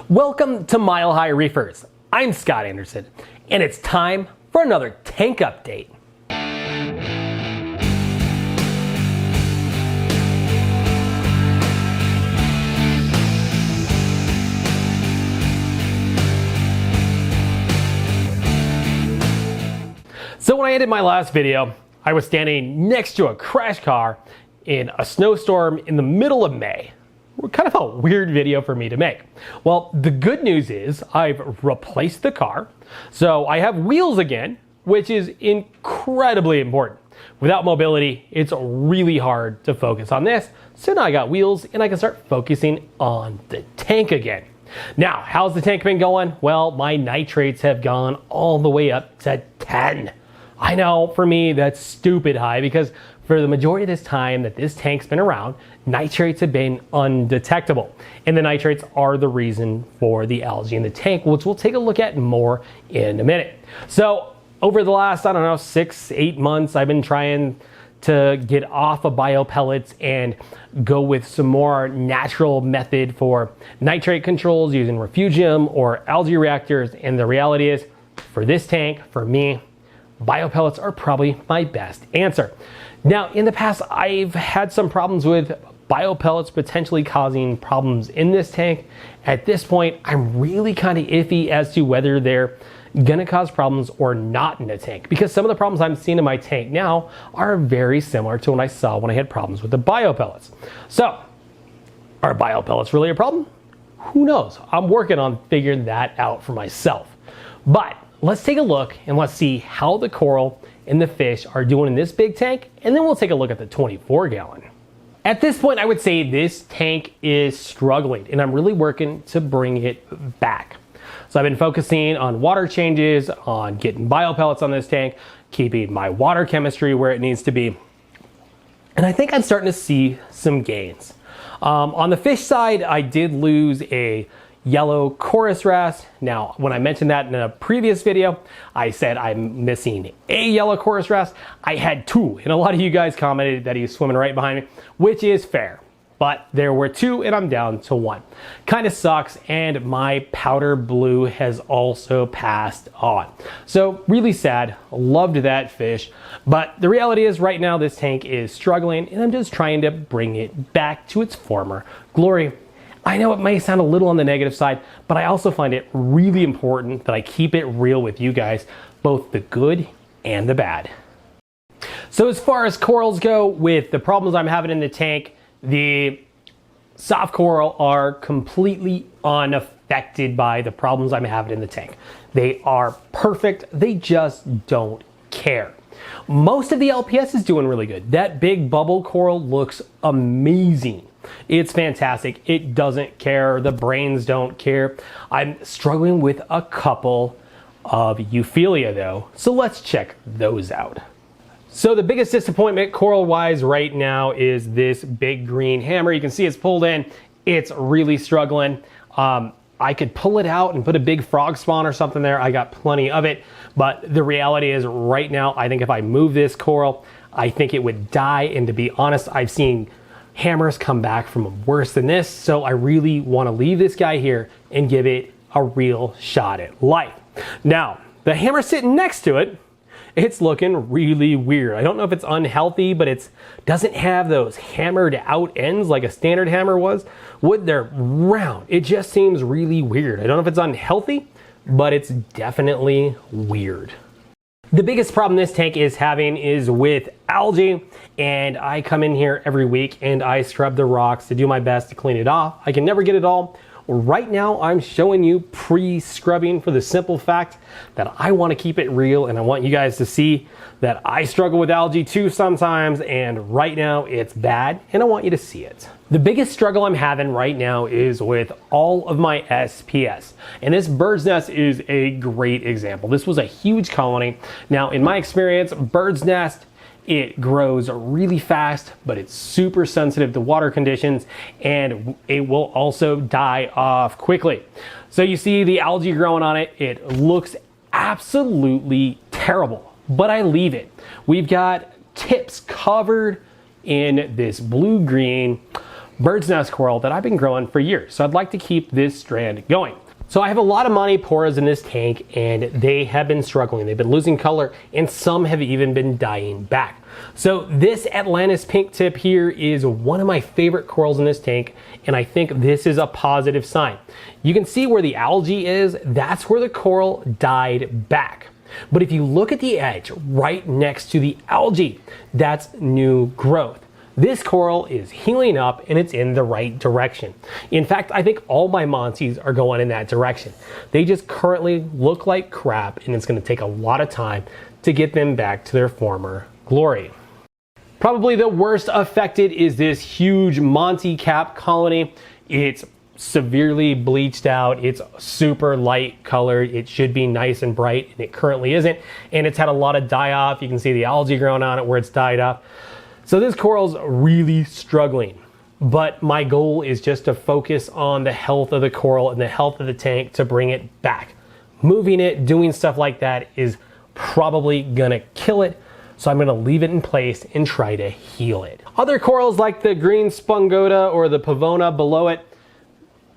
Welcome to Mile High Reefers. I'm Scott Anderson, and it's time for another tank update. So when I ended my last video, I was standing next to a crash car in a snowstorm in the middle of May. Kind of a weird video for me to make. Well, the good news is I've replaced the car, so I have wheels again, which is incredibly important. Without mobility, it's really hard to focus on this, so now I got wheels and I can start focusing on the tank again. Now, how's the tank been going? Well, my nitrates have gone all the way up to 10. I know, for me, that's stupid high because for the majority of this time that this tank's been around, nitrates have been undetectable. And the nitrates are the reason for the algae in the tank, which we'll take a look at more in a minute. So over the last, 6-8 months, I've been trying to get off of biopellets and go with some more natural method for nitrate controls using refugium or algae reactors. And the reality is, for this tank, for me, biopellets are probably my best answer. Now, in the past, I've had some problems with biopellets potentially causing problems in this tank. At this point, I'm really kind of iffy as to whether they're gonna cause problems or not in the tank, because some of the problems I'm seeing in my tank now are very similar to what I saw when I had problems with the biopellets. So, are biopellets really a problem? Who knows? I'm working on figuring that out for myself. But let's take a look and let's see how the coral and the fish are doing in this big tank, and then we'll take a look at the 24-gallon. At this point, I would say this tank is struggling, and I'm really working to bring it back. So I've been focusing on water changes, on getting biopellets on this tank, keeping my water chemistry where it needs to be, and I think I'm starting to see some gains. On the fish side, I did lose a yellow chorus wrasse. Now, when I mentioned that in a previous video, I said I'm missing a yellow chorus wrasse. I had two, and a lot of you guys commented that he's swimming right behind me, which is fair. But there were two, and I'm down to one. Kind of sucks, and my powder blue has also passed on. So really sad, loved that fish. But the reality is right now this tank is struggling, and I'm just trying to bring it back to its former glory. I know it may sound a little on the negative side, but I also find it really important that I keep it real with you guys, both the good and the bad. So as far as corals go, with the problems I'm having in the tank, the soft coral are completely unaffected by the problems I'm having in the tank. They are perfect, they just don't care. Most of the LPS is doing really good. That big bubble coral looks amazing. It's fantastic. It doesn't care. The brains don't care. I'm struggling with a couple of Euphyllia though, so let's check those out. So the biggest disappointment coral-wise right now is this big green hammer. You can see it's pulled in. It's really struggling. I could pull it out and put a big frog spawn or something there. I got plenty of it, but the reality is right now, I think if I move this coral, I think it would die. And to be honest, I've seen hammers come back from worse than this, so I really want to leave this guy here and give it a real shot at life. Now, the hammer sitting next to it, it's looking really weird. I don't know if it's unhealthy, but it doesn't have those hammered out ends like a standard hammer was. They're round. It just seems really weird. I don't know if it's unhealthy, but it's definitely weird. The biggest problem this tank is having is with algae, and I come in here every week and I scrub the rocks to do my best to clean it off. I can never get it all. Right now, I'm showing you pre-scrubbing for the simple fact that I want to keep it real, and I want you guys to see that I struggle with algae too sometimes, and right now it's bad, and I want you to see it. The biggest struggle I'm having right now is with all of my SPS, and this bird's nest is a great example. This was a huge colony. Now, in my experience, bird's nest, it grows really fast, but it's super sensitive to water conditions, and it will also die off quickly. So you see the algae growing on it. It looks absolutely terrible, but I leave it. We've got tips covered in this blue-green bird's nest coral that I've been growing for years. So I'd like to keep this strand going. So I have a lot of Montiporas in this tank, and they have been struggling. They've been losing color, and some have even been dying back. So this Atlantis pink tip here is one of my favorite corals in this tank, and I think this is a positive sign. You can see where the algae is, that's where the coral died back. But if you look at the edge right next to the algae, that's new growth. This coral is healing up and it's in the right direction. In fact, I think all my Monties are going in that direction. They just currently look like crap, and it's going to take a lot of time to get them back to their former glory. Probably the worst affected is this huge Monty cap colony. It's severely bleached out. It's super light colored. It should be nice and bright, and it currently isn't. And it's had a lot of die off. You can see the algae growing on it where it's died up. So this coral's really struggling, but my goal is just to focus on the health of the coral and the health of the tank to bring it back. Moving it, doing stuff like that is probably gonna kill it, so I'm gonna leave it in place and try to heal it. Other corals like the green spongoda or the pavona below it,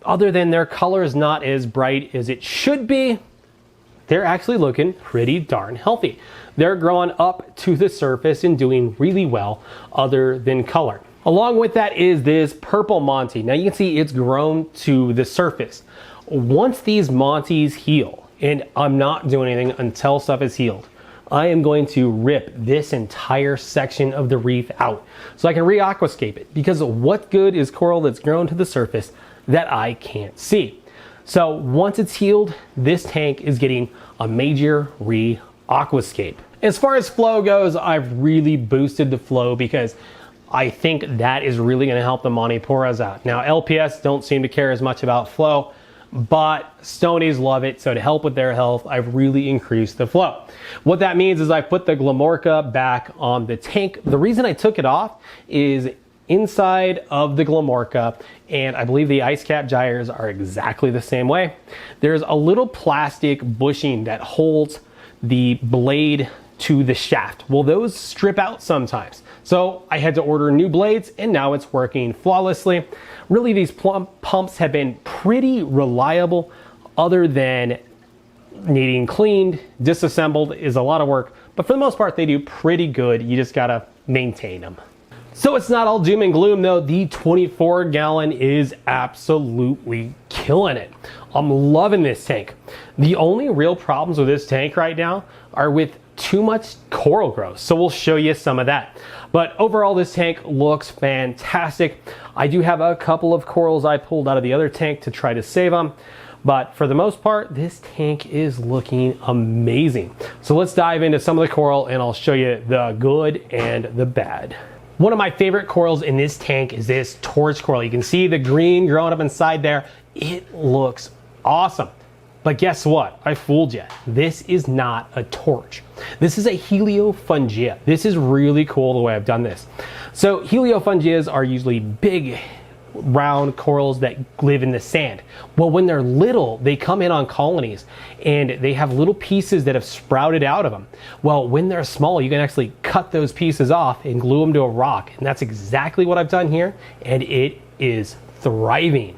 other than their color is not as bright as it should be, they're actually looking pretty darn healthy. They're growing up to the surface and doing really well other than color. Along with that is this purple Monty. Now you can see it's grown to the surface. Once these Monties heal, and I'm not doing anything until stuff is healed, I am going to rip this entire section of the reef out so I can re-aquascape it, because what good is coral that's grown to the surface that I can't see? So once it's healed, this tank is getting a major re-aquascape. As far as flow goes, I've really boosted the flow because I think that is really going to help the Montiporas out. Now LPS don't seem to care as much about flow, but Stonies love it, so to help with their health, I've really increased the flow. What that means is I put the Glamorca back on the tank. The reason I took it off is inside of the Glamorca, and I believe the ice cap gyres are exactly the same way, there's a little plastic bushing that holds the blade to the shaft. Well, those strip out sometimes. So I had to order new blades, and now it's working flawlessly. Really, these pumps have been pretty reliable, other than needing cleaned. Disassembled is a lot of work, but for the most part, they do pretty good. You just gotta maintain them. So it's not all doom and gloom though. The 24 gallon is absolutely killing it. I'm loving this tank. The only real problems with this tank right now are with too much coral growth. So we'll show you some of that. But overall, this tank looks fantastic. I do have a couple of corals I pulled out of the other tank to try to save them. But for the most part, this tank is looking amazing. So let's dive into some of the coral and I'll show you the good and the bad. One of my favorite corals in this tank is this torch coral. You can see the green growing up inside there. It looks awesome. But guess what? I fooled you. This is not a torch. This is a Heliofungia. This is really cool the way I've done this. So Heliofungias are usually big, round corals that live in the sand. Well, when they're little, they come in on colonies and they have little pieces that have sprouted out of them. Well, when they're small, you can actually cut those pieces off and glue them to a rock. And that's exactly what I've done here. And it is thriving.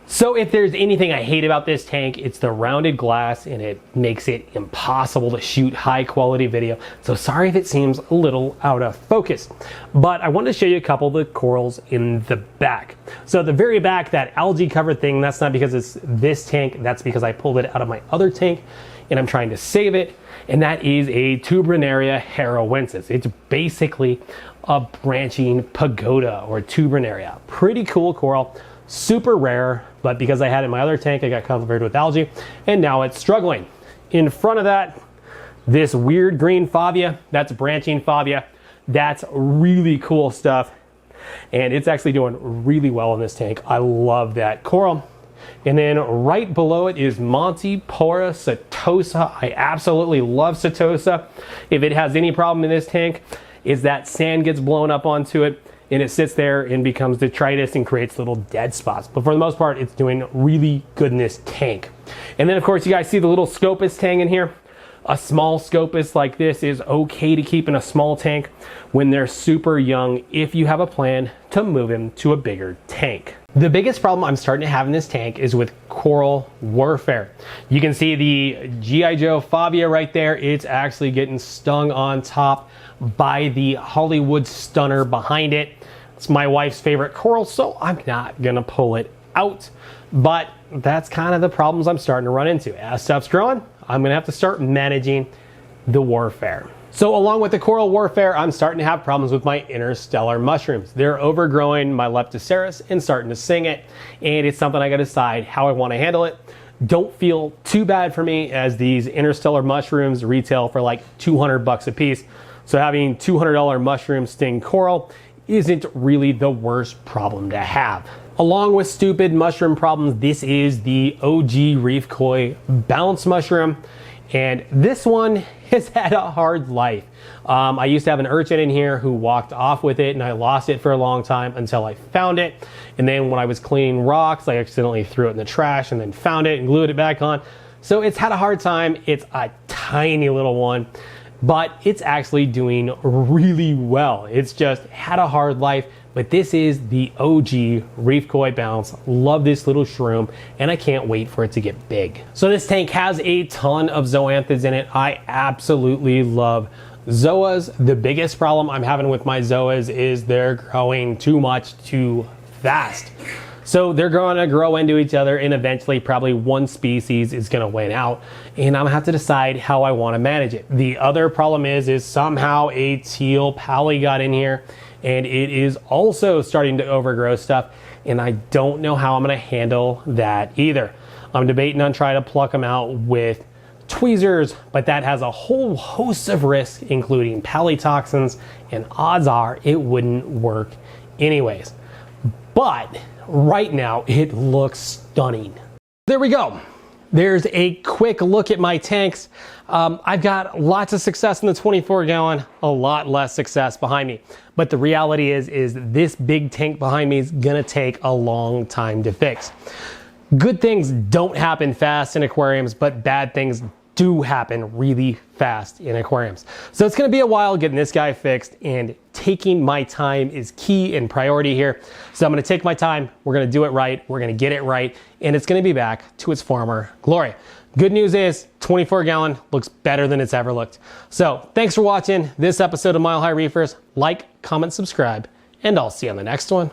So if there's anything I hate about this tank, it's the rounded glass, and it makes it impossible to shoot high quality video. So sorry if it seems a little out of focus, but I wanted to show you a couple of the corals in the back. So the very back, that algae covered thing, that's not because it's this tank, that's because I pulled it out of my other tank and I'm trying to save it. And that is a Tubernaria heroensis. It's basically a branching pagoda or Tubernaria. Pretty cool coral. Super rare, but because I had it in my other tank, I got covered with algae, and now it's struggling. In front of that, this weird green Favia, that's branching Favia. That's really cool stuff, and it's actually doing really well in this tank. I love that coral. And then right below it is Montipora setosa. I absolutely love setosa. If it has any problem in this tank, is that sand gets blown up onto it, and it sits there and becomes detritus and creates little dead spots. But for the most part, it's doing really good in this tank. And then of course, you guys see the little Scopus tang in here. A small scopus like this is okay to keep in a small tank when they're super young if you have a plan to move him to a bigger tank. The biggest problem I'm starting to have in this tank is with coral warfare. You can see the G.I. Joe Fabia right there. It's actually getting stung on top by the Hollywood Stunner behind it. It's my wife's favorite coral, so I'm not gonna pull it out. But that's kind of the problems I'm starting to run into. As stuff's growing, I'm gonna have to start managing the warfare. So along with the coral warfare, I'm starting to have problems with my interstellar mushrooms. They're overgrowing my Leptocerus and starting to sing it, and it's something I gotta decide how I wanna handle it. Don't feel too bad for me, as these interstellar mushrooms retail for like 200 bucks a piece. So having $200 mushroom sting coral isn't really the worst problem to have. Along with stupid mushroom problems, this is the OG Reef Koi bounce mushroom. And this one has had a hard life. I used to have an urchin in here who walked off with it, and I lost it for a long time until I found it. And then when I was cleaning rocks, I accidentally threw it in the trash and then found it and glued it back on. So it's had a hard time. It's a tiny little one, but it's actually doing really well. It's just had a hard life. But this is the OG Reef Koi Bounce. Love this little shroom, and I can't wait for it to get big. So this tank has a ton of zoanthids in it. I absolutely love zoas. The biggest problem I'm having with my zoas is they're growing too much too fast. So they're going to grow into each other, and eventually probably one species is going to win out, and I'm going to have to decide how I want to manage it. The other problem is somehow a teal pally got in here, and it is also starting to overgrow stuff, and I don't know how I'm going to handle that either. I'm debating on trying to pluck them out with tweezers, but that has a whole host of risks, including palitoxins, and odds are it wouldn't work anyways. But right now it looks stunning. There we go. There's a quick look at my tanks. I've got lots of success in the 24 gallon, a lot less success behind me. But the reality is this big tank behind me is gonna take a long time to fix. Good things don't happen fast in aquariums, but bad things do happen really fast in aquariums. So it's gonna be a while getting this guy fixed, and taking my time is key and priority here. So I'm gonna take my time, we're gonna do it right, we're gonna get it right, and it's gonna be back to its former glory. Good news is 24 gallon looks better than it's ever looked. So thanks for watching this episode of Mile High Reefers. Like, comment, subscribe, and I'll see you on the next one.